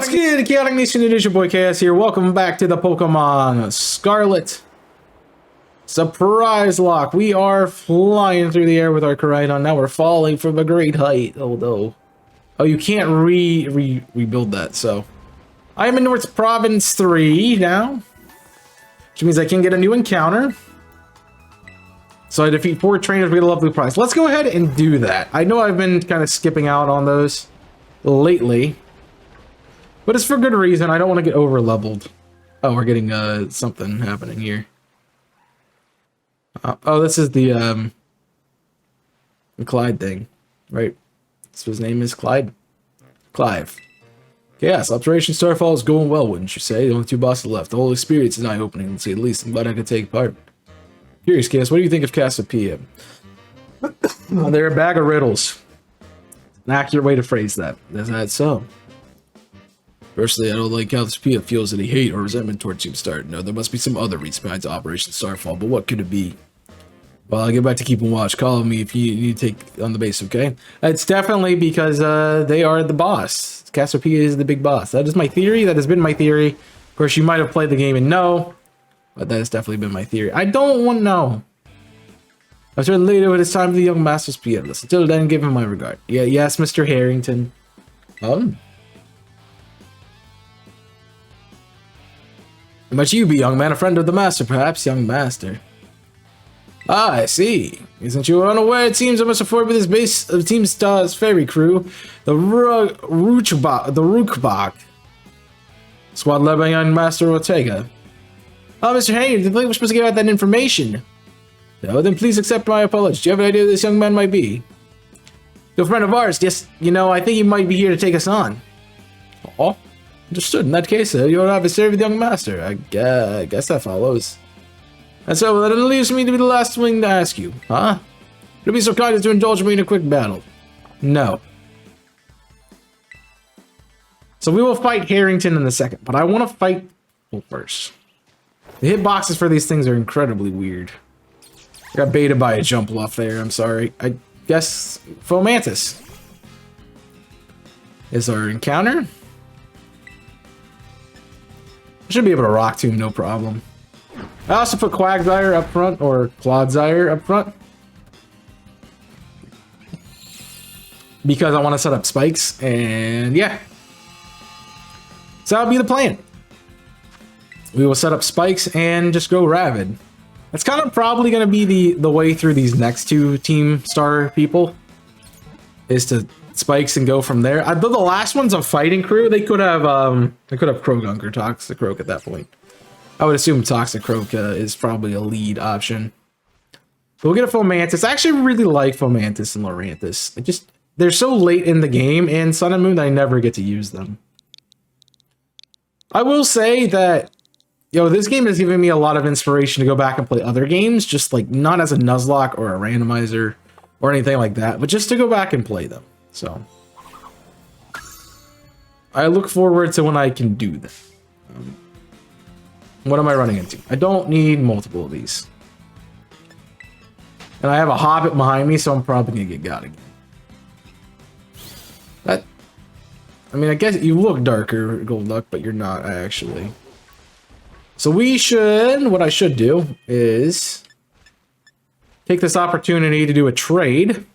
What's good, Chaotic Nation? It is your boy Chaos here. Welcome back to the Pokemon Scarlet Surpriselocke. We are flying through the air with our Koraidon. Now we're falling from a great height. Oh no. Oh, you can't rebuild that, so. I am in North Province 3 now, which means I can get a new encounter. So I defeat 4 trainers, we get a lovely prize. Let's go ahead and do that. I know I've been kind of skipping out on those lately, but it's for good reason. I don't want to get over leveled. Oh, we're getting something happening here. Oh, this is the Clyde thing, right? So his name is Clyde? Clive. Yes, Operation Starfall is going well, wouldn't you say? The only 2 bosses left. The whole experience is eye-opening, to say the least. I'm glad I could take part. Curious, Chaos, what do you think of Cassiopeia? They're a bag of riddles. An accurate way to phrase that. Is that so? Personally, I don't like how Cassiopeia feels any hate or resentment towards Team Star. No, there must be some other reason behind Operation Starfall, but what could it be? Well, I'll get back to keeping watch. Call me if you need to take on the base, okay? It's definitely because they are the boss. Cassiopeia is the big boss. That is my theory. That has been my theory. Of course, you might have played the game and know, but that has definitely been my theory. I don't want to know. I'll turn later when it's time for the young master's pianist. Until then, give him my regard. Yeah, yes, Mr. Harrington. Might you be, young man, a friend of the master, perhaps, young master? Ah, I see. Isn't you unaware? It seems I must afford with this base of Team Star's ferry crew, the Rookbach. Squad led by young Master Ortega. Oh, Mr. Hanger, did we're supposed to give out that information? No, then please accept my apologies. Do you have an idea who this young man might be? A friend of ours. Yes, you know, I think he might be here to take us on. Oh, understood. In that case, you'll have to serve the young master. I guess that follows. And so that leaves me to be the last thing to ask you, huh? You'll be so kind as to indulge me in a quick battle. No. So we will fight Harrington in a second, but I want to fight first. The hitboxes for these things are incredibly weird. I got baited by a jump off there, I'm sorry. I guess Fomantis is our encounter. I should be able to rock tomb, no problem. I also put Quagsire up front, or Clodsire up front, because I want to set up spikes, and yeah. So that'll be the plan. We will set up spikes and just go Ravid. That's kind of probably going to be the way through these next 2 Team Star people, is to spikes and go from there. Though the last one's a fighting crew, they could have Krogunk or Toxicroak at that point. I would assume Toxicroak is probably a lead option. But we'll get a Fomantis. I actually really like Fomantis and Lurantis. They're so late in the game and Sun and Moon that I never get to use them. I will say that, this game has given me a lot of inspiration to go back and play other games, just like not as a Nuzlocke or a randomizer or anything like that, but just to go back and play them. So I look forward to when I can do that. What am I running into? I don't need multiple of these. And I have a Hobbit behind me, so I'm probably going to get got again. I mean, I guess you look darker, Golduck, but you're not actually. So what I should do is take this opportunity to do a trade.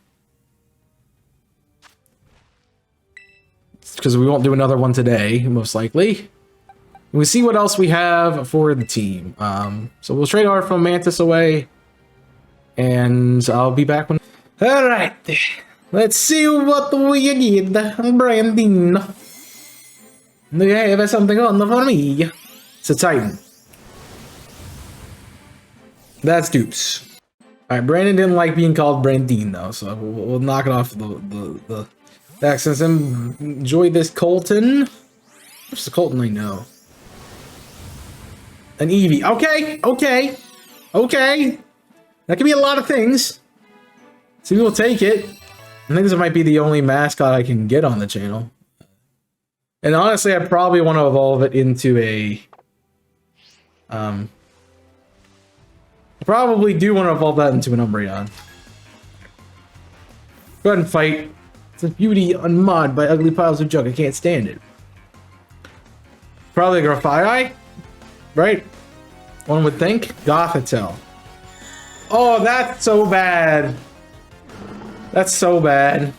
Because we won't do another one today, most likely. We see what else we have for the team. So we'll trade our Fomantis away, and I'll be back when. All right, let's see what we get. Brandon, do you have something on for me? It's a Titan. That's dupes. All right, Brandon didn't like being called Brandine though, so we'll knock it off the accents and enjoy this Colton. What's the Colton I know? An Eevee. Okay. That could be a lot of things. So we'll take it. I think this might be the only mascot I can get on the channel. And honestly, I probably want to evolve it into a... I probably do want to evolve that into an Umbreon. Go ahead and fight. It's a beauty unmod by ugly piles of junk. I can't stand it. Probably a Grafaiai, right? One would think. Gothitelle. Oh, that's so bad. That's so bad.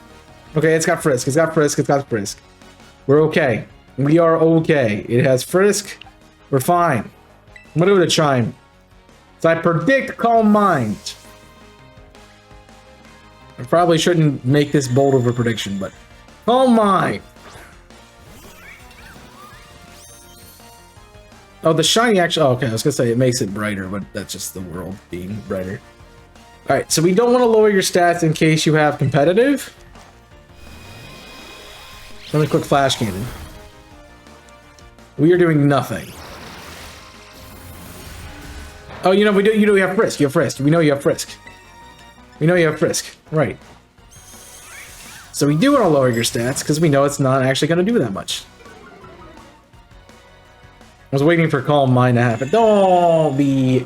Okay, it's got Frisk. It's got Frisk. It's got Frisk. We're okay. We are okay. It has Frisk. We're fine. I'm gonna go to Chime. So I predict Calm Mind. I probably shouldn't make this bold of a prediction, but Calm Mind. Oh, the shiny actually. Oh, okay, I was gonna say it makes it brighter, but that's just the world being brighter. All right, so we don't want to lower your stats in case you have competitive. Really quick flash cannon. We are doing nothing. Oh, you know we do. You know you have Frisk. You have Frisk. We know you have Frisk. We know you have Frisk. Right. So we do want to lower your stats because we know it's not actually going to do that much. I was waiting for Calm Mind to happen. Don't be.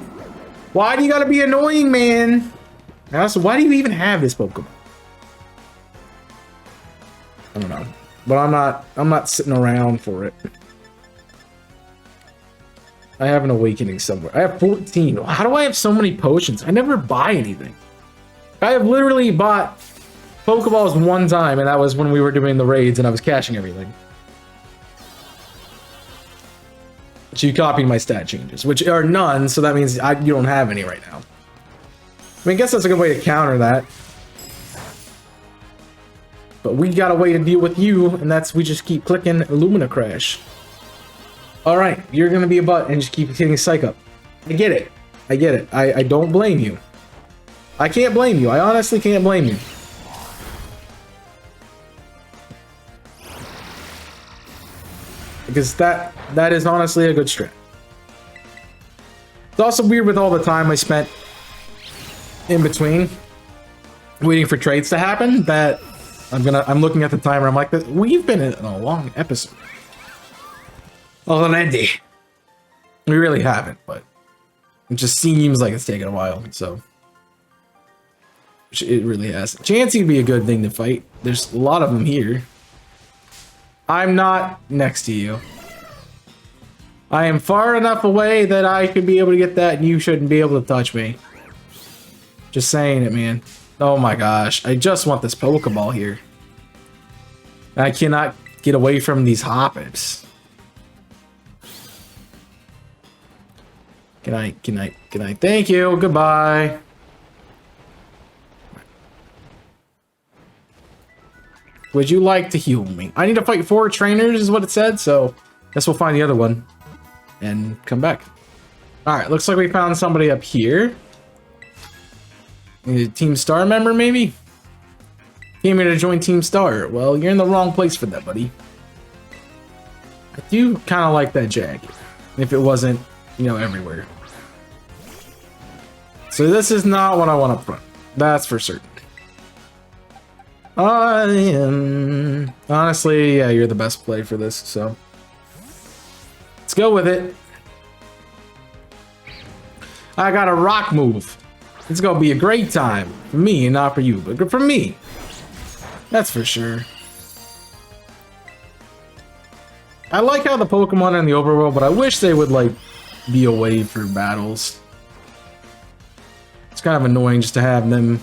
Why do you gotta be annoying, man? Also, why do you even have this Pokemon? I don't know, but I'm not sitting around for it. I have an awakening somewhere. I have 14. How do I have so many potions? I never buy anything. I have literally bought Pokeballs one time, and that was when we were doing the raids and I was cashing everything. So you copied my stat changes, which are none, so that means you don't have any right now. I mean, I guess that's a good way to counter that. But we got a way to deal with you, and that's we just keep clicking Illumina Crash. Alright, you're gonna be a butt and just keep hitting Psych Up. I get it. I get it. I don't blame you. I can't blame you. I honestly can't blame you. Because that is honestly a good strat. It's also weird with all the time I spent in between waiting for trades to happen that I'm looking at the timer. I'm like, we've been in a long episode already. We really haven't, but it just seems like it's taking a while. So it really has. Chansey would be a good thing to fight. There's a lot of them here. I'm not next to you. I am far enough away that I could be able to get that and you shouldn't be able to touch me. Just saying it, man. Oh my gosh. I just want this Pokeball here. I cannot get away from these Hoppers. Can I? Thank you. Goodbye. Would you like to heal me? I need to fight 4 trainers is what it said, so guess we'll find the other one and come back. Alright, looks like we found somebody up here. A Team Star member, maybe? Came here to join Team Star. Well, you're in the wrong place for that, buddy. I do kind of like that jacket. If it wasn't, you know, everywhere. So this is not what I want up front. That's for certain. Honestly, yeah, you're the best play for this, so let's go with it. I got a rock move. It's gonna be a great time for me and not for you, but good for me. That's for sure. I like how the Pokemon are in the overworld, but I wish they would like be away for battles. It's kind of annoying just to have them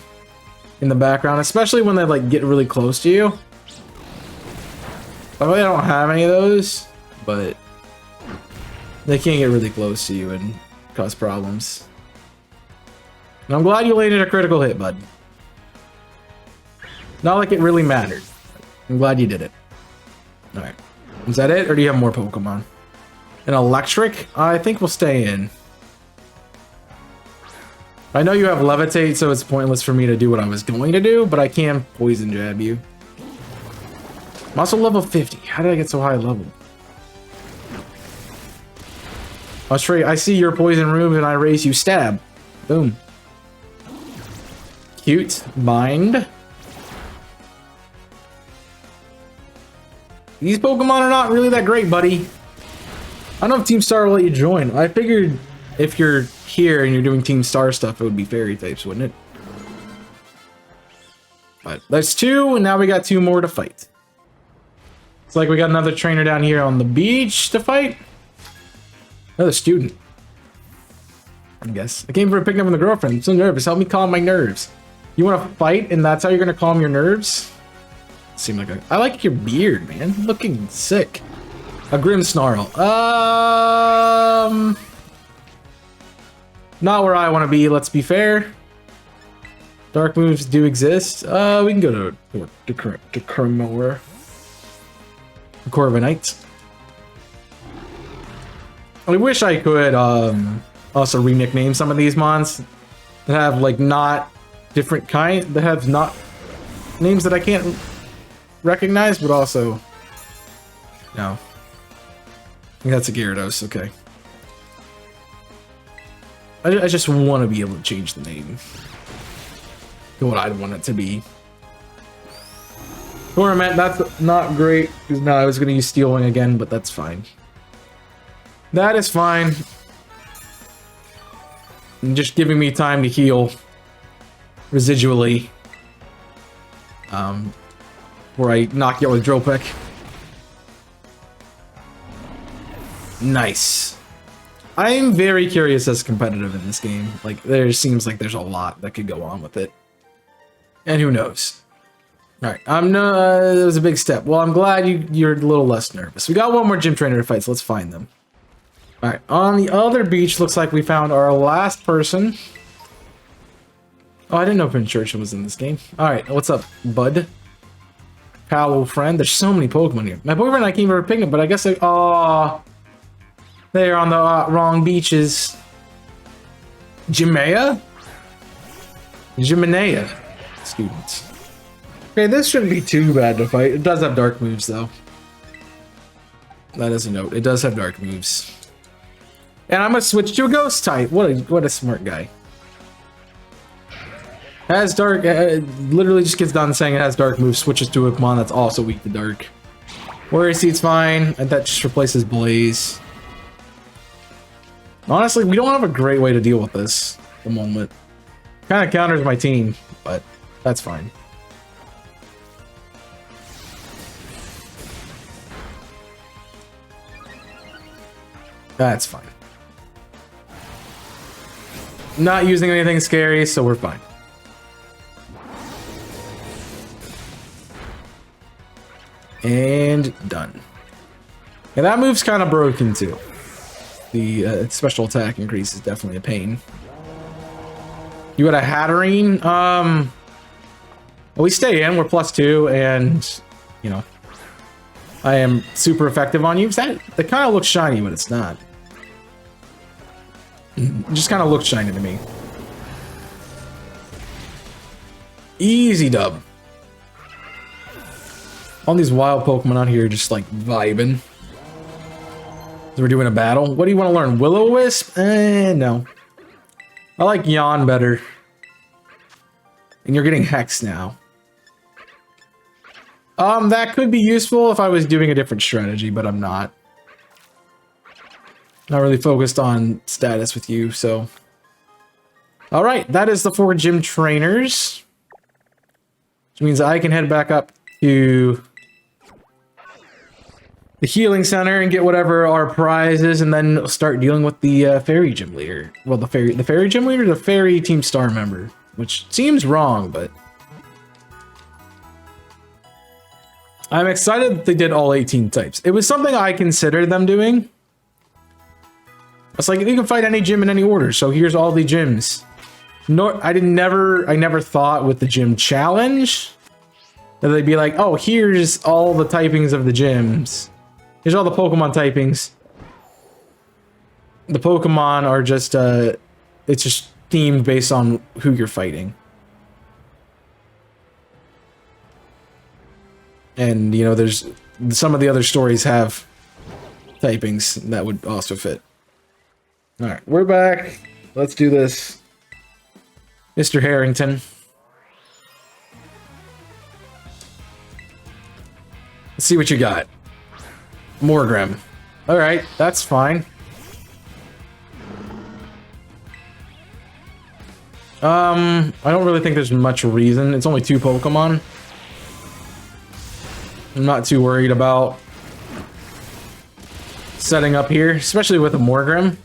in the background, especially when they like get really close to you. By the way, I don't have any of those, but they can get really close to you and cause problems. And I'm glad you landed a critical hit, bud. Not like it really mattered. I'm glad you did it. Alright. Is that it, or do you have more Pokemon? An electric? I think we'll stay in. I know you have Levitate, so it's pointless for me to do what I was going to do, but I can Poison Jab you. I'm also level 50. How did I get so high level? I see your poison room and I raise you. Stab. Boom. Cute. Bind. These Pokemon are not really that great, buddy. I don't know if Team Star will let you join. I figured if you're here and you're doing Team Star stuff, it would be fairy types, wouldn't it? But that's 2, and now we got 2 more to fight. It's like we got another trainer down here on the beach to fight. Another student. I guess. I came for a picnic from the girlfriend. I'm so nervous. Help me calm my nerves. You want to fight and that's how you're going to calm your nerves? Seem like I like your beard, man. Looking sick. A grim snarl. Not where I want to be, let's be fair. Dark moves do exist. We can go to Kermora. Corviknight. I wish I could also re-nickname some of these mons that have like not different kind, that have not names that I can't recognize, but also no. I think that's a Gyarados, okay. I just want to be able to change the name to what I'd want it to be. Torment, that's not great, because now I was going to use Steel Wing again, but that's fine. That is fine. And just giving me time to heal residually. Where I knock you out with Drill Peck. Nice. I'm very curious as competitive in this game. Like, there seems like there's a lot that could go on with it. And who knows? Alright, that was a big step. Well, I'm glad you're a little less nervous. We got one more gym trainer to fight, so let's find them. Alright, on the other beach, looks like we found our last person. Oh, I didn't know Prince Churchill was in this game. Alright, what's up, bud? Pal friend. There's so many Pokemon here. My boyfriend and I came for a picnic, but I guess they... Aww. They're on the wrong beaches. Jimea? Jimenea. Students. Okay, this shouldn't be too bad to fight. It does have dark moves, though. That is a note. It does have dark moves. And I'm gonna switch to a ghost type. What a smart guy. Has dark, literally just gets done saying it has dark moves, switches to a Pokemon that's also weak to dark. Worry Seed's fine, and that just replaces Blaze. Honestly, we don't have a great way to deal with this at the moment. Kind of counters my team, but that's fine. That's fine. Not using anything scary, so we're fine. And done. And that move's kind of broken too. The special attack increase is definitely a pain. You got a Hatterene? Well, we stay in, we're +2, and you know, I am super effective on you. That kind of looks shiny, but it's not. It just kind of looks shiny to me. Easy dub. All these wild Pokemon out here just like vibing. So we're doing a battle. What do you want to learn? Will-O-Wisp? No. I like Yawn better. And you're getting Hex now. That could be useful if I was doing a different strategy, but I'm not. Not really focused on status with you, so. Alright, that is the 4 gym trainers. Which means I can head back up to the healing center and get whatever our prize is, and then start dealing with the fairy gym leader. Well, the fairy gym leader, the fairy team star member, which seems wrong, but I'm excited that they did all 18 types. It was something I considered them doing. It's like you can fight any gym in any order, so here's all the gyms. No, I never thought with the gym challenge that they'd be like, oh, here's all the typings of the gyms. Here's all the Pokemon typings. The Pokemon are just, it's just themed based on who you're fighting. And, you know, there's some of the other stories have typings that would also fit. Alright, we're back. Let's do this. Mr. Harrington. Let's see what you got. Morgrem. Alright, that's fine. I don't really think there's much reason. It's only 2 Pokemon. I'm not too worried about setting up here, especially with a Morgrim.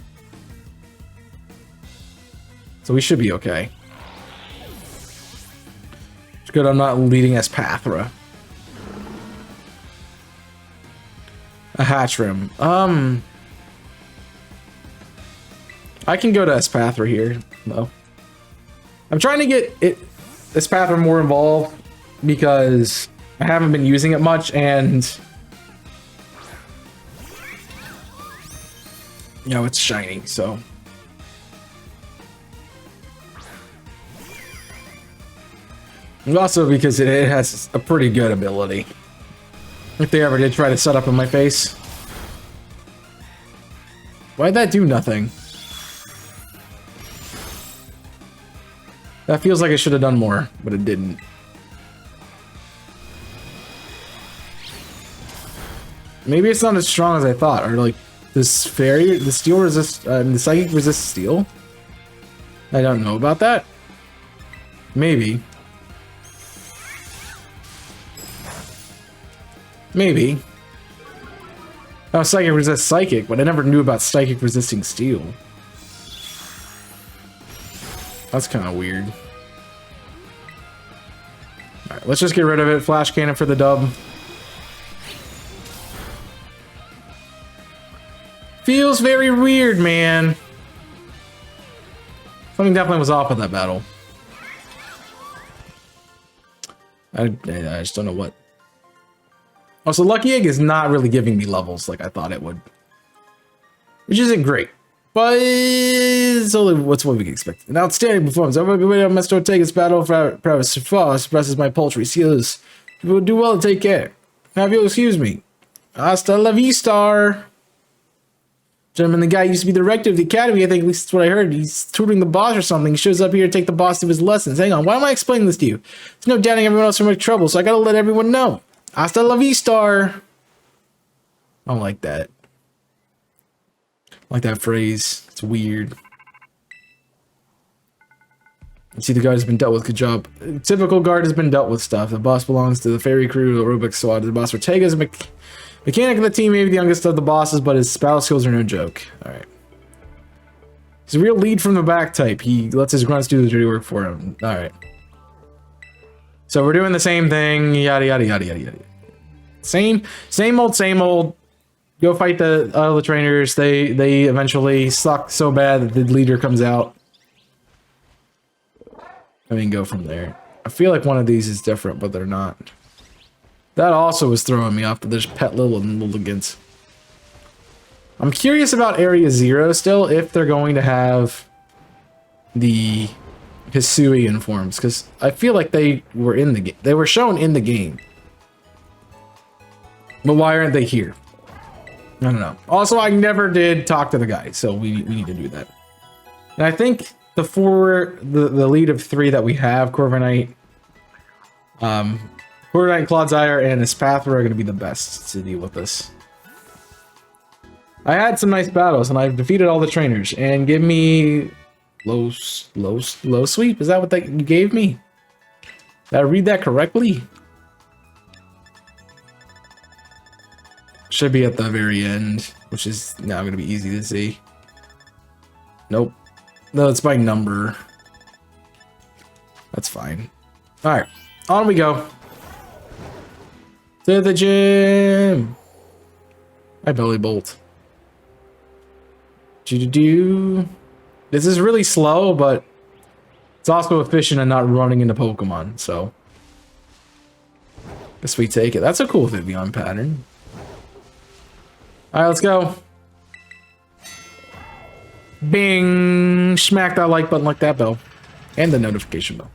So we should be okay. It's good I'm not leading Espathra. A Hatchrim. I can go to Espathra here, though. I'm trying to get Espathra more involved because I haven't been using it much, and you know, it's shiny, so. And also because it has a pretty good ability. If they ever did try to set up in my face. Why'd that do nothing? That feels like it should have done more, but it didn't. Maybe it's not as strong as I thought, or like this fairy, the steel resist, the psychic resist steel. I don't know about that. Maybe. Maybe. Oh, psychic resist psychic, but I never knew about psychic resisting steel. That's kind of weird. Alright, let's just get rid of it. Flash cannon for the dub. Feels very weird, man. Something definitely was off with that battle. I just don't know what. Also, Lucky Egg is not really giving me levels like I thought it would. Which isn't great. But it's only what's what we can expect. An outstanding performance. Everybody on Mr. Ortega's battle for prowess expresses my paltry skills. You will do well to take care. Now, if you'll excuse me. Hasta la vista. Gentlemen, the guy used to be the rector of the academy. I think at least that's what I heard. He's tutoring the boss or something. He shows up here to take the boss to his lessons. Hang on, why am I explaining this to you? There's no doubting everyone else will make trouble, so I gotta let everyone know. Hasta la vista. I don't like that. I like that phrase. It's weird. I see the guard has been dealt with. Good job. Typical guard has been dealt with stuff. The boss belongs to the fairy crew, the Rubik squad. The boss Ortega is a mechanic of the team, maybe the youngest of the bosses, but his battle skills are no joke. Alright. He's a real lead from the back type. He lets his grunts do the dirty work for him. Alright. So we're doing the same thing. Yada, yada, yada, yada, yada. Same old, same old. Go fight the other trainers. They eventually suck so bad that the leader comes out. I mean, go from there. I feel like one of these is different, but they're not. That also was throwing me off that there's Pet Little and Lilligant. I'm curious about Area Zero still, if they're going to have the Hisuian forms, because I feel like they were in the game. They were shown in the game. But why aren't they here? I don't know. Also, I never did talk to the guy, so we need to do that. And I think the lead of three that we have, Corviknight, Corviknight, Clodsire, and Espathra are going to be the best to deal with this. I had some nice battles, and I've defeated all the trainers. And give me low sweep. Is that what you gave me? Did I read that correctly? Should be at the very end, which is now going to be easy to see. Nope. No, it's by number. That's fine. Alright, on we go. To the gym. I belly bolt. Do. This is really slow, but it's also efficient and not running into Pokemon, so. Guess we take it. That's a cool Vivian pattern. Alright, let's go. Bing! Smack that like button like that bell. And the notification bell.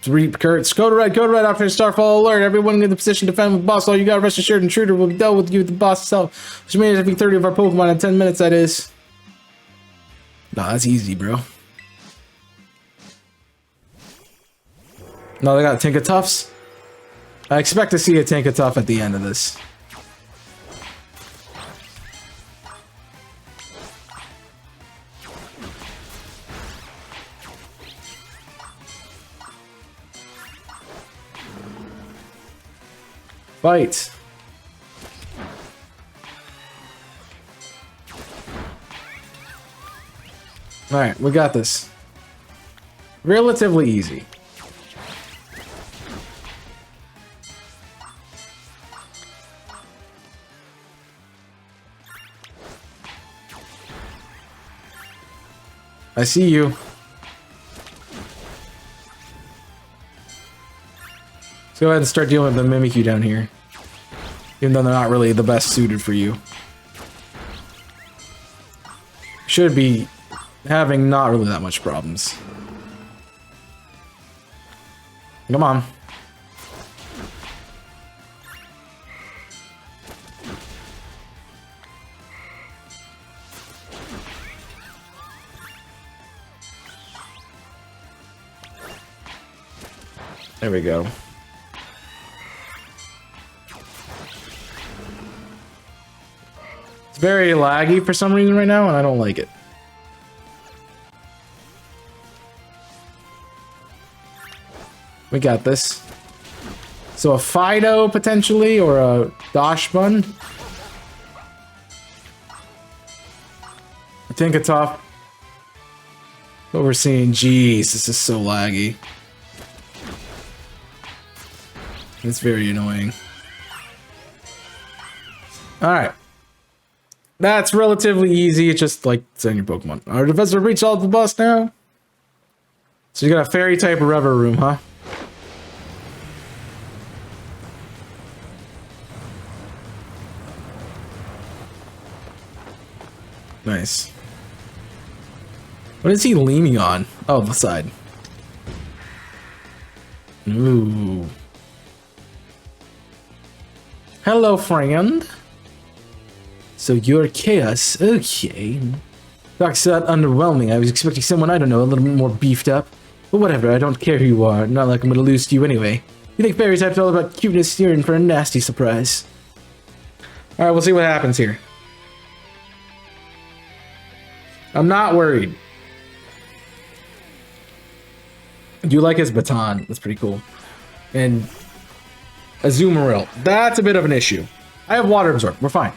Kurt, go to red after Starfall alert. Everyone in the position to defend with boss. All you got, rest assured, intruder will be dealt with you with the boss itself. Which means it'll be 30 of our Pokemon in 10 minutes, that is. Nah, that's easy, bro. No, they got Tinkatuffs. I expect to see a Tinkatuff at the end of this. Fight. Alright, we got this. Relatively easy. I see you. Let's go ahead and start dealing with the Mimikyu down here. Even though they're not really the best suited for you. Should be having not really that much problems. Come on. There we go. It's very laggy for some reason right now, and I don't like it. We got this. So a Fido, potentially, or a Dachshund. I think it's off. What we're seeing, jeez, this is so laggy. It's very annoying. Alright. That's relatively easy. It's just like sending your Pokemon. Our defensive reach all the boss now. So you got a fairy type Rever Room, huh? Nice. What is he leaning on? Oh, the side. Ooh. Hello, friend. So you're Chaos, okay. That's underwhelming. I was expecting someone, I don't know, a little bit more beefed up. But whatever, I don't care who you are. Not like I'm gonna lose to you anyway. You think fairy type's all about cuteness? You're in for a nasty surprise. Alright, we'll see what happens here. I'm not worried. I do like his baton. That's pretty cool. And Azumarill. That's a bit of an issue. I have Water Absorb. We're fine.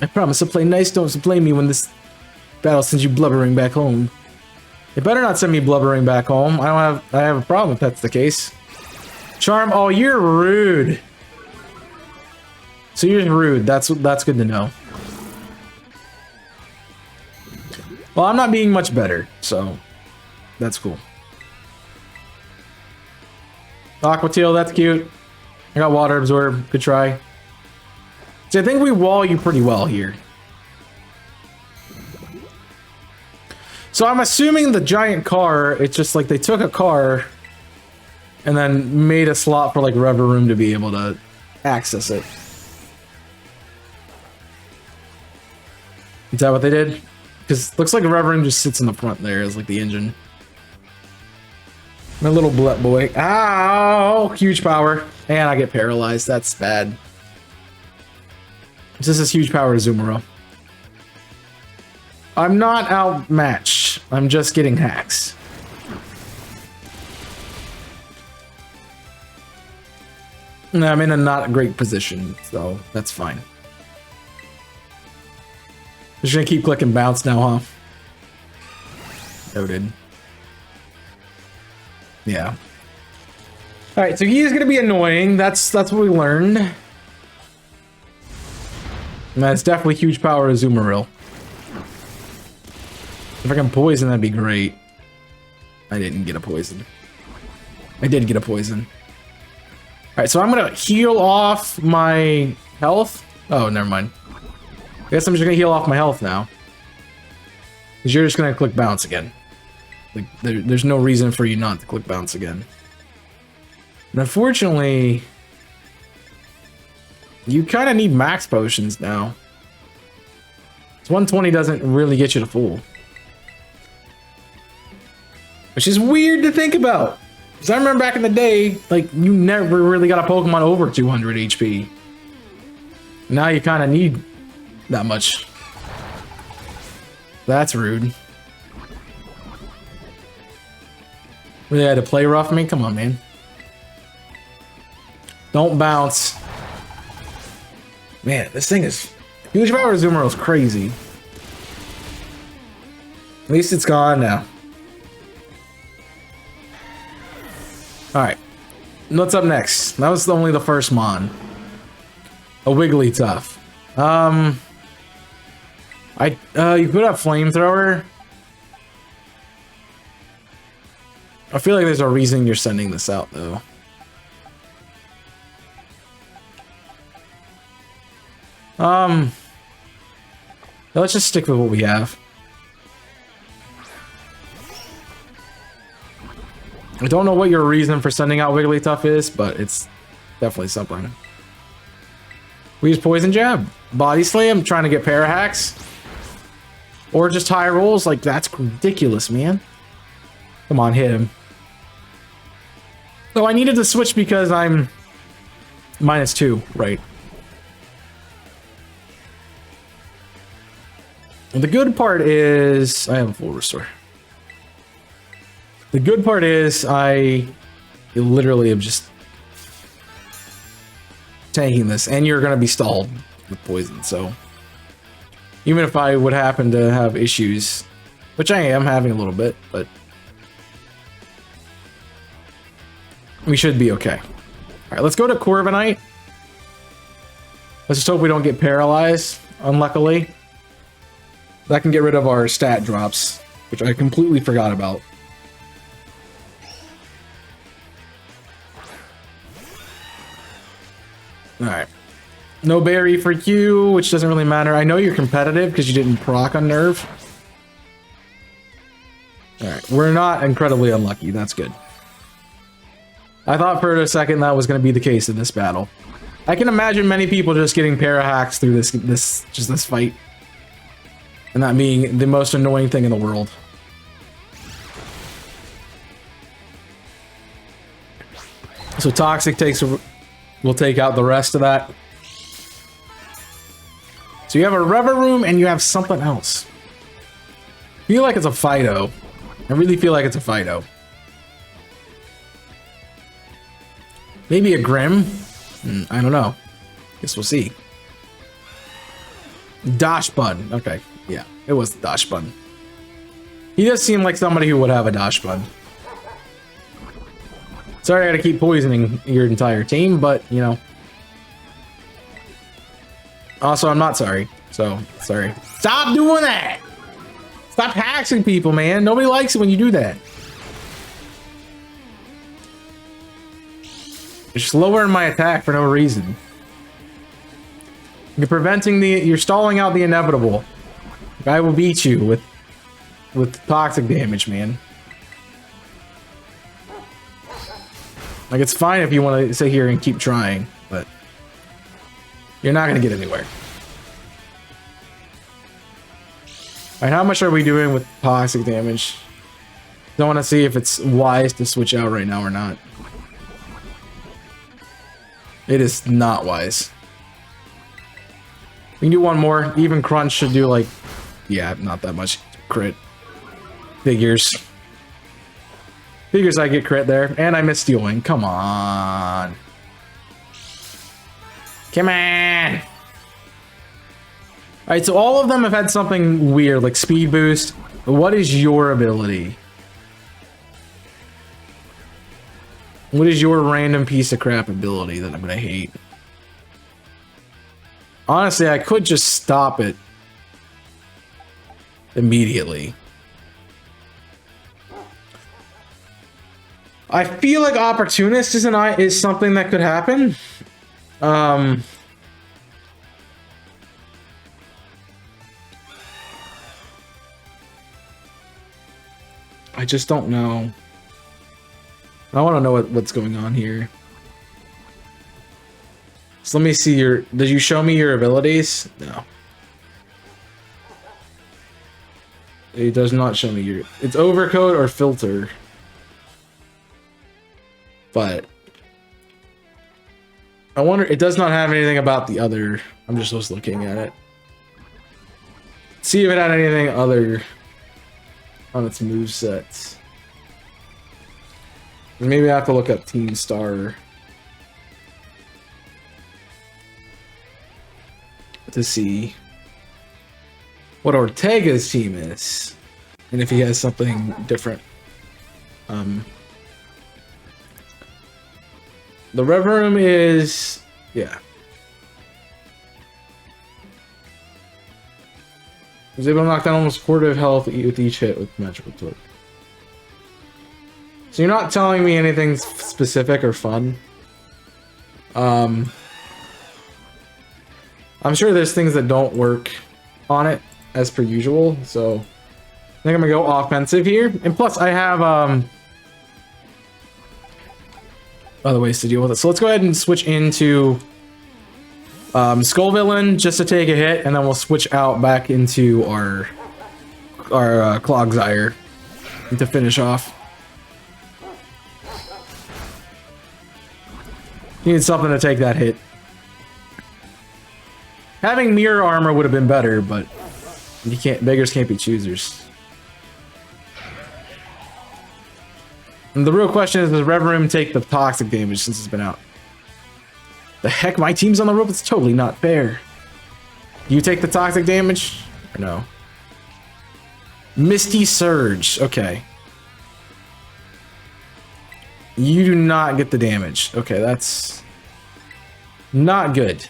I promise to play nice. Don't blame me when this battle sends you blubbering back home. It better not send me blubbering back home. I have a problem if that's the case. Charm. Oh, you're rude. So you're rude. That's good to know. Well, I'm not being much better, so that's cool. Aqua Tail, that's cute. I got Water Absorb. Good try. So I think we wall you pretty well here. So I'm assuming the giant car, it's just like they took a car and then made a slot for like Rever Room to be able to access it. Is that what they did? Because looks like a Rever Room just sits in the front there as like the engine. My little blut boy. Ow! Huge power. And I get paralyzed. That's bad. This is huge power to Azumarill. I'm not outmatched. I'm just getting HAX. I'm in a not great position, so that's fine. Just gonna keep clicking bounce now, huh? Noted. Yeah. Alright, so he's gonna be annoying. That's what we learned. And that's definitely huge power to Azumarill. If I can poison, that'd be great. I didn't get a poison. I did get a poison. Alright, so I'm gonna heal off my health. Oh, never mind. I guess I'm just gonna heal off my health now. Because you're just gonna click bounce again. Like, there's no reason for you not to click bounce again. And unfortunately, you kind of need max potions now. So 120 doesn't really get you to full. Which is weird to think about. Because I remember back in the day, like, you never really got a Pokemon over 200 HP. Now you kind of need that much. That's rude. Really had to play rough me? Come on, man. Don't bounce. Man, this thing is... Huge power Azumarill is crazy. At least it's gone now. Alright. What's up next? That was only the first Mon. A Wigglytuff. You could have Flamethrower. I feel like there's a reason you're sending this out, though. Let's just stick with what we have. I don't know what your reason for sending out Wigglytuff is, but it's definitely something. We use Poison Jab, Body Slam, trying to get HAX. Or just high rolls, like that's ridiculous, man. Come on, hit him. So I needed to switch because I'm -2, right? And the good part is I have a full restore. The good part is I literally am just tanking this, and you're gonna be stalled with poison, so even if I would happen to have issues, which I am having a little bit, but we should be okay. Alright, let's go to Corviknight. Let's just hope we don't get paralyzed, unluckily. That can get rid of our stat drops, which I completely forgot about. Alright. No berry for you, which doesn't really matter. I know you're competitive because you didn't proc on Nerve. Alright, we're not incredibly unlucky. That's good. I thought for a second that was going to be the case in this battle. I can imagine many people just getting para-hacks through this fight. And that being the most annoying thing in the world. So Toxic will take out the rest of that. So you have a Rubber Room and you have something else. I feel like it's a Fido. I really feel like it's a Fido. Maybe a Grim? I don't know. Guess we'll see. Dash Bun. Okay, yeah, it was the Dash Bun. He does seem like somebody who would have a Dash Bun. Sorry I gotta keep poisoning your entire team, but, you know. Also, I'm not sorry, so, sorry. Stop doing that! Stop hacking people, man. Nobody likes it when you do that. You're just lowering my attack for no reason. You're preventing you're stalling out the inevitable. I will beat you with toxic damage, man. Like, it's fine if you want to sit here and keep trying, but you're not going to get anywhere. Alright, how much are we doing with toxic damage? Don't want to see if it's wise to switch out right now or not. It is not wise. We can do one more. Even Crunch should do, like, yeah, not that much crit. Figures. Figures I get crit there. And I missed Stealing. Come on. Come on. Alright, so all of them have had something weird, like speed boost. What is your ability? What is your random piece of crap ability that I'm gonna hate? Honestly, I could just stop it immediately. I feel like Opportunist is something that could happen. I just don't know. I want to know what's going on here. So let me see your... Did you show me your abilities? No. It does not show me your... It's Overcoat or Filter. But... I wonder... It does not have anything about the other... I'm just looking at it. See if it had anything other... on its movesets. Maybe I have to look up Team Star to see what Ortega's team is. And if he has something different. The Rev Room is... yeah. I was able to knock down almost a quarter of health with each hit with Magical Torque. So you're not telling me anything specific or fun. I'm sure there's things that don't work on it as per usual, so I think I'm gonna go offensive here. And plus I have other ways to deal with it. So let's go ahead and switch into Skull Villain just to take a hit, and then we'll switch out back into our Clogzire to finish off. You need something to take that hit. Having mirror armor would have been better, but you can't. Beggars can't be choosers. And the real question is, does Rev Room take the toxic damage since it's been out? The heck, my team's on the rope. It's totally not fair. You take the toxic damage or no? Misty Surge. Okay. You do not get the damage. Okay, that's not good.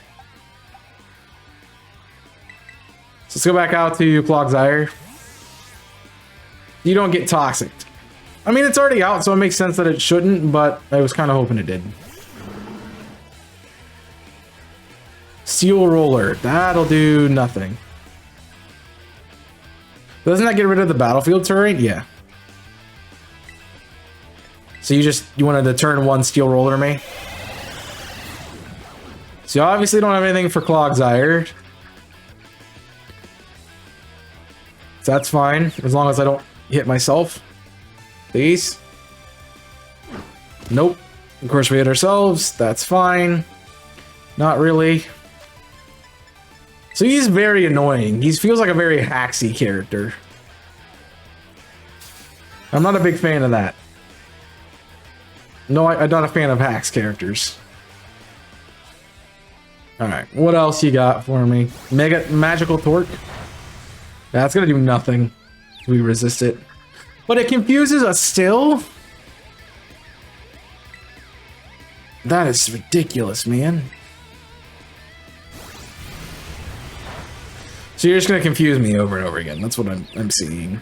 So let's go back out to Clogzire. You don't get toxic. I mean, it's already out, so it makes sense that it shouldn't, but I was kind of hoping it did. Steel Roller. That'll do nothing. Doesn't that get rid of the battlefield terrain? Yeah. So you wanted to turn one Steel Roller me? So you obviously don't have anything for Clogzire. So that's fine, as long as I don't hit myself. Please. Nope. Of course we hit ourselves. That's fine. Not really. So he's very annoying. He feels like a very haxy character. I'm not a big fan of that. No, I'm not a fan of HAX characters. Alright, what else you got for me? Magical Torque? That's gonna do nothing. We resist it. But it confuses us still? That is ridiculous, man. So you're just gonna confuse me over and over again. That's what I'm seeing.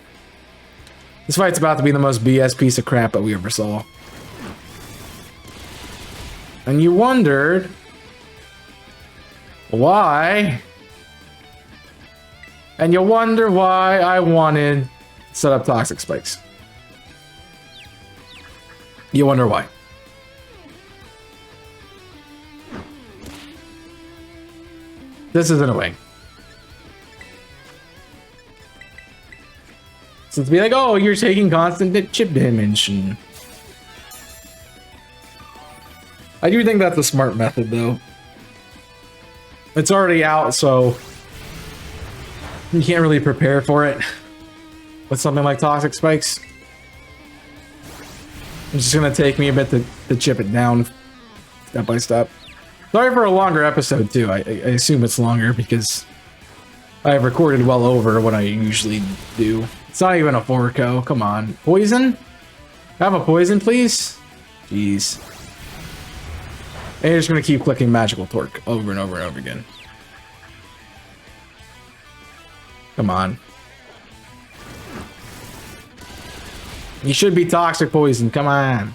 This fight's about to be the most BS piece of crap that we ever saw. And you wondered why. And you wonder why I wanted to set up toxic spikes. You wonder why. This isn't a way. So it's be like, oh, you're taking constant chip damage. And I do think that's a smart method, though. It's already out, so you can't really prepare for it with something like toxic spikes. It's just gonna take me a bit to chip it down step by step. Sorry for a longer episode too. I assume it's longer because I've recorded well over what I usually do. It's not even a 4-co. Come on. Poison? Have a poison, please? Jeez. And you're just gonna keep clicking Magical Torque over and over and over again. Come on. You should be toxic poison. Come on.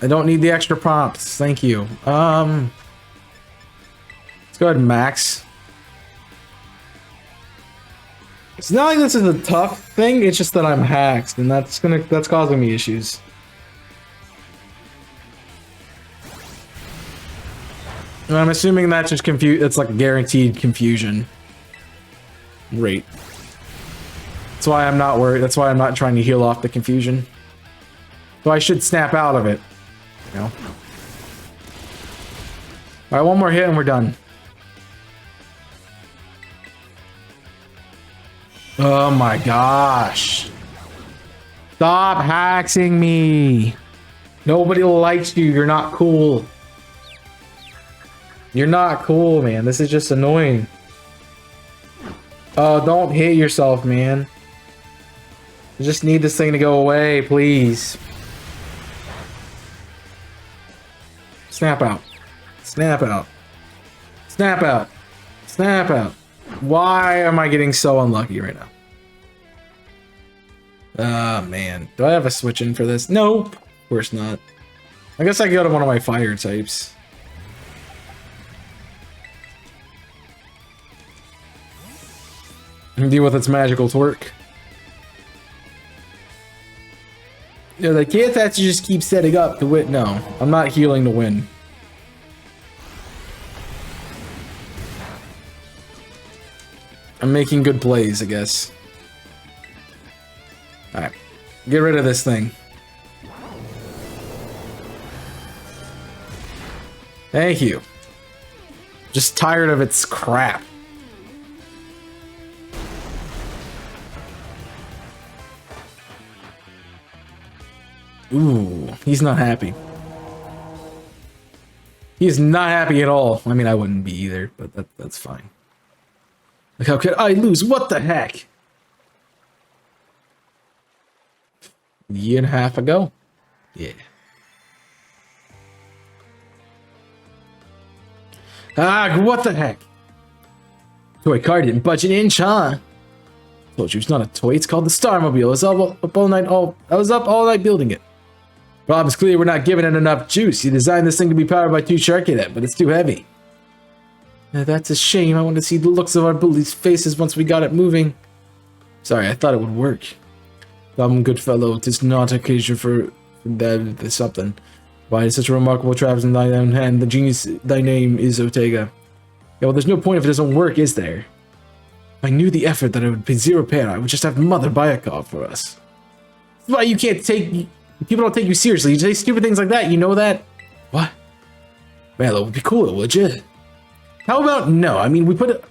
I don't need the extra prompts. Thank you. Let's go ahead and max. It's not like this is a tough thing. It's just that I'm haxed, and that's causing me issues. And I'm assuming that's just it's like a guaranteed confusion rate. That's why I'm not worried. That's why I'm not trying to heal off the confusion. So I should snap out of it. You know? Alright, one more hit and we're done. Oh my gosh. Stop haxing me. Nobody likes you. You're not cool. You're not cool, man. This is just annoying. Oh, don't hit yourself, man. I just need this thing to go away, please. Snap out. Snap out. Snap out. Snap out. Why am I getting so unlucky right now? Ah, man. Do I have a switch in for this? Nope. Of course not. I guess I can go to one of my fire types. And deal with its magical torque. Yeah, like, can't that just keep setting up to win? No, I'm not healing to win. I'm making good plays, I guess. Alright. Get rid of this thing. Thank you. Just tired of its crap. Ooh, he's not happy. He's not happy at all. I mean, I wouldn't be either, but that's fine. Like, how could I lose? What the heck? A year and a half ago? Yeah. Ah, what the heck? Toy car didn't budge an inch, huh? Told you it's not a toy, it's called the Starmobile. I was up all night building it. Problem's clear, we're not giving it enough juice. You designed this thing to be powered by 2 Sharknet, but it's too heavy. That's a shame. I want to see the looks of our bullies' faces once we got it moving. Sorry, I thought it would work. Problem, good fellow, it is not occasion for that something. Why is such a remarkable Travis in thy own hand? The genius, thy name is Ortega. Yeah, well, there's no point if it doesn't work, is there? I knew the effort that it would be zero payout. I would just have Mother buy a car for us. That's why you can't take... People don't take you seriously. You say stupid things like that. You know that? What? Well, it would be cool, would you? How about no? I mean, we put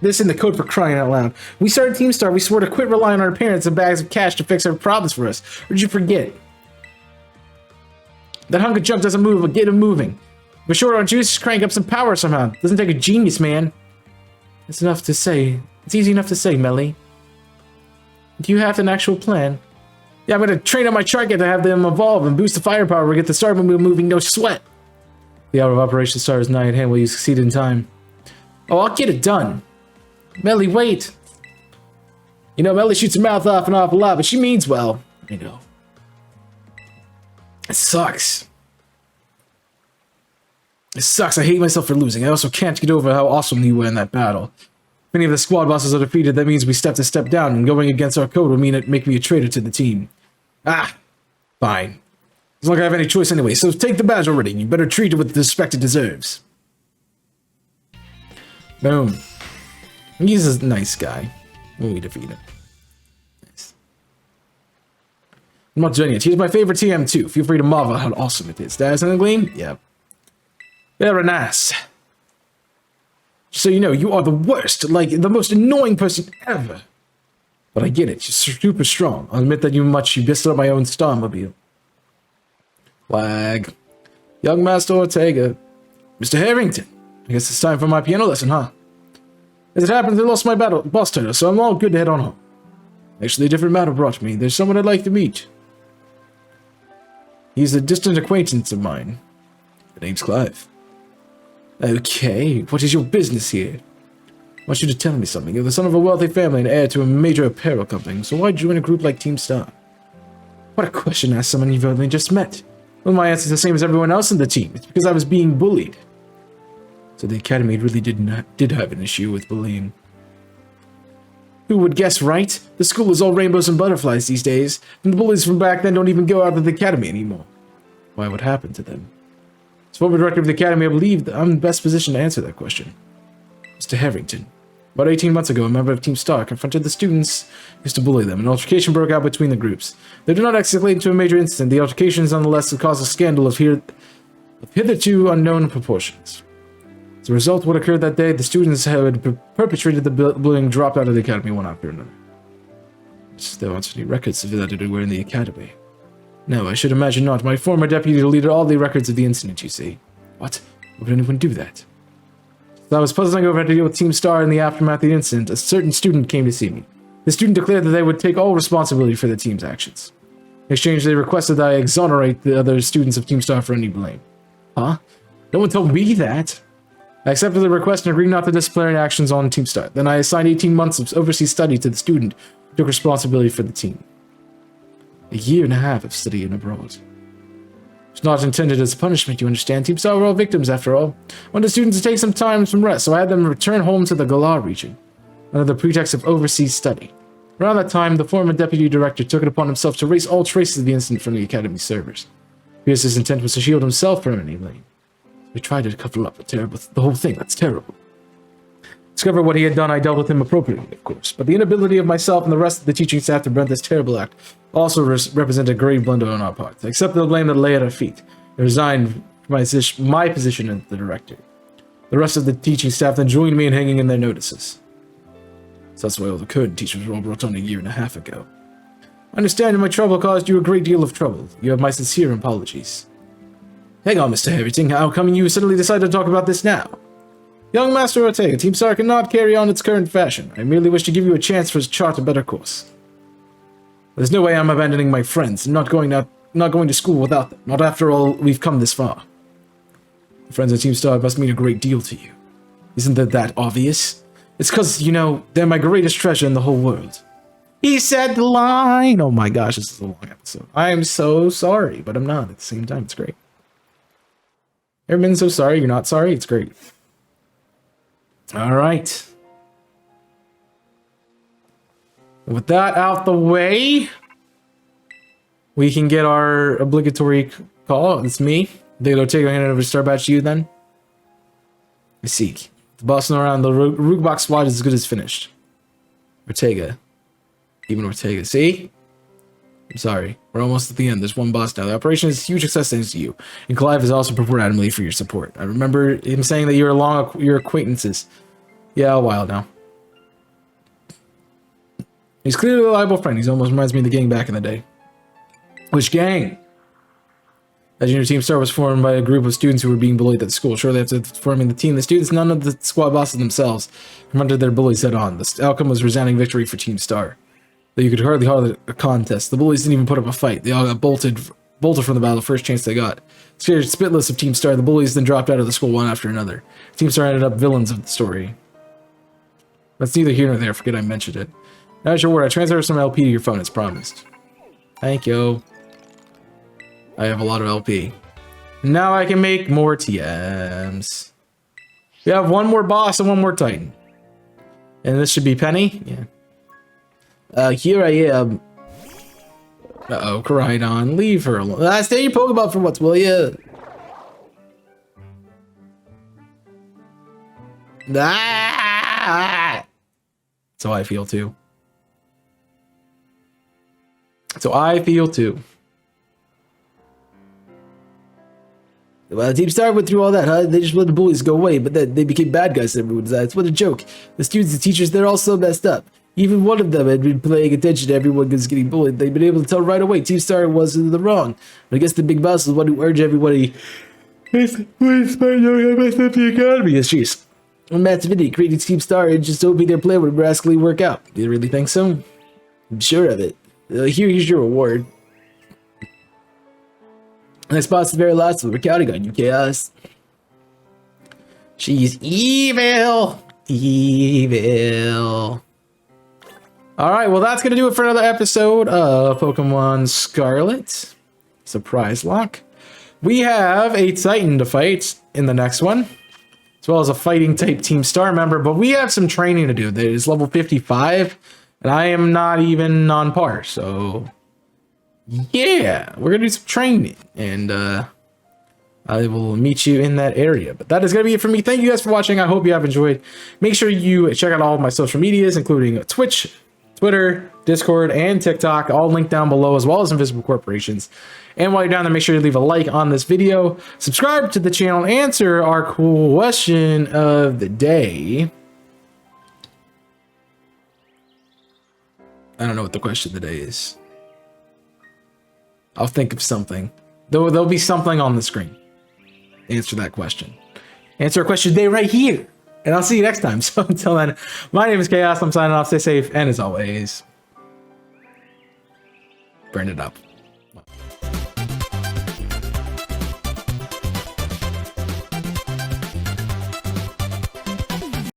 this in the code for crying out loud. We started Team Star. We swore to quit relying on our parents and bags of cash to fix our problems for us. Or did you forget? That hunk of junk doesn't move, but get him moving. We're short on juice, just crank up some power somehow. Doesn't take a genius, man. It's enough to say. It's easy enough to say, Melly. Do you have an actual plan? Yeah, I'm gonna train on my Charget to have them evolve and boost the firepower. We get the Starmobile moving, no sweat. The hour of Operation Star is nigh at hand. Will you succeed in time? Oh, I'll get it done. Melly, wait. You know, Melly shoots her mouth off an awful lot, but she means well. I know. It sucks. It sucks. I hate myself for losing. I also can't get over how awesome you were in that battle. If any of the squad bosses are defeated, that means we stepped a step down, and going against our code would mean it make me a traitor to the team. Ah, fine. As long as I have any choice anyway, so take the badge already. You better treat it with the respect it deserves. Boom. He's a nice guy. When we defeat him. Nice. I'm not done yet. He's my favorite TM too. Feel free to marvel at how awesome it is. That's in the gleam? Yep. Very nice. So you know, you are the worst, like the most annoying person ever. But I get it. You're super strong. I'll admit that you busted up my own Starmobile. Flag. Young Master Ortega. Mr. Harrington. I guess it's time for my piano lesson, huh? As it happens, I lost my boss title, so I'm all good to head on home. Actually, a different matter brought me. There's someone I'd like to meet. He's a distant acquaintance of mine. The name's Clive. Okay, what is your business here? I want you to tell me something. You're the son of a wealthy family and heir to a major apparel company, so why join a group like Team Star? What a question to ask someone you've only just met. Well, my answer's the same as everyone else in the team. It's because I was being bullied. So the Academy really did have an issue with bullying. Who would guess, right? The school is all rainbows and butterflies these days, and the bullies from back then don't even go out of the Academy anymore. Why, what happened to them? As former director of the Academy, I believe that I'm in the best position to answer that question. Mr. Harrington. About 18 months ago, a member of Team Star confronted the students who used to bully them. An altercation broke out between the groups. They did not escalate into a major incident. The altercations, nonetheless, have caused a scandal of hitherto unknown proportions. As a result of what occurred that day, the students who had perpetrated the bullying dropped out of the Academy one after another. There aren't any records of that anywhere in the Academy. No, I should imagine not. My former deputy deleted all the records of the incident, you see. What? Why would anyone do that? I was puzzling over how to deal with Team Star in the aftermath of the incident, a certain student came to see me. The student declared that they would take all responsibility for the team's actions. In exchange, they requested that I exonerate the other students of Team Star for any blame. Huh? No one told me that. I accepted the request and agreed not to disciplinary actions on Team Star. Then I assigned 18 months of overseas study to the student who took responsibility for the team. A year and a half of studying abroad. It's not intended as a punishment, you understand. Team Star were all victims, after all. I wanted the students to take some time, some rest, so I had them return home to the Galar region, under the pretext of overseas study. Around that time, the former deputy director took it upon himself to erase all traces of the incident from the academy servers. Pierce's intent was to shield himself from any blame. We tried to cover up the whole thing. That's terrible. Discover what he had done, I dealt with him appropriately, of course. But the inability of myself and the rest of the teaching staff to prevent this terrible act also represented a grave blunder on our part. I accepted the blame that lay at our feet and resigned from my position as the director. The rest of the teaching staff then joined me in hanging in their notices. So that's why all the current teachers were all brought on a year and a half ago. I understand that my trouble caused you a great deal of trouble. You have my sincere apologies. Hang on, Mr. Everything. How come you suddenly decided to talk about this now? Young Master Ortega, Team Star cannot carry on its current fashion. I merely wish to give you a chance to chart a better course. There's no way I'm abandoning my friends. I'm not going to school without them. Not after all we've come this far. The friends of Team Star must mean a great deal to you. Isn't that obvious? It's because, you know, they're my greatest treasure in the whole world. He said the line! Oh my gosh, this is a long episode. I am so sorry, but I'm not at the same time. It's great. Ever been so sorry you're not sorry? It's great. Alright. With that out the way, we can get our obligatory call. It's me. They go take a hand over to Star Batch to you then. I see. The bossing around the Rook Box squad is as good as finished. Ortega. Even Ortega. See? I'm sorry. We're almost at the end. There's one boss now. The operation is a huge success thanks to you. And Clive has also prepared adamantly for your support. I remember him saying that you're acquaintances. Yeah, a while now. He's clearly a reliable friend. He almost reminds me of the gang back in the day. Which gang? As you know, Team Star was formed by a group of students who were being bullied at the school. Shortly after forming the team, the students, none of the squad bosses themselves, confronted their bullies head on. The outcome was resounding victory for Team Star. Though you could hardly hold a contest. The bullies didn't even put up a fight. They all got bolted from the battle the first chance they got. Scared spitless of Team Star, the bullies then dropped out of the school one after another. Team Star ended up villains of the story. That's neither here nor there. Forget I mentioned it. Now, as your word, I transfer some LP to your phone as promised. Thank you. I have a lot of LP. Now I can make more TMs. We have one more boss and one more Titan. And this should be Penny? Yeah. Here I am. Uh-oh, Koraidon. Leave her alone. Stay your Pokeball for once, will ya? Ah! That's how I feel too. So I feel too. Well, Team Star went through all that, huh? They just let the bullies go away, but then they became bad guys. Everyone decides. What a joke. The students and teachers, they're all so messed up. Even one of them had been paying attention to everyone who's getting bullied. They'd been able to tell right away Team Star was in the wrong. But I guess the big boss is the one who urged everybody. Please mess up the academy. Yes, jeez. Matt Vinny creating Team Star and just hoping their plan would rascally work out. Do you really think so? I'm sure of it. Here's your reward. That spot's the very last one. We're counting on you, Chaos. She's evil. Evil. Alright, well that's gonna do it for another episode of Pokemon Scarlet. Surpriselocke. We have a Titan to fight in the next one, as well as a fighting type Team Star member, but we have some training to do. That is level 55, and I am not even on par, so yeah, we're gonna do some training, and I will meet you in that area. But that is gonna be it for me. Thank you guys for watching. I hope you have enjoyed. Make sure you check out all of my social medias, including Twitch, Twitter, Discord, and TikTok, all linked down below, as well as Invisible Corporations. And while you're down there, make sure you leave a like on this video, subscribe to the channel, answer our question of the day. I don't know what the question of the day is. I'll think of something. There'll be something on the screen. Answer that question. Answer a question of the day right here. And I'll see you next time. So until then, my name is Chaos. I'm signing off. Stay safe. And as always, burn it up.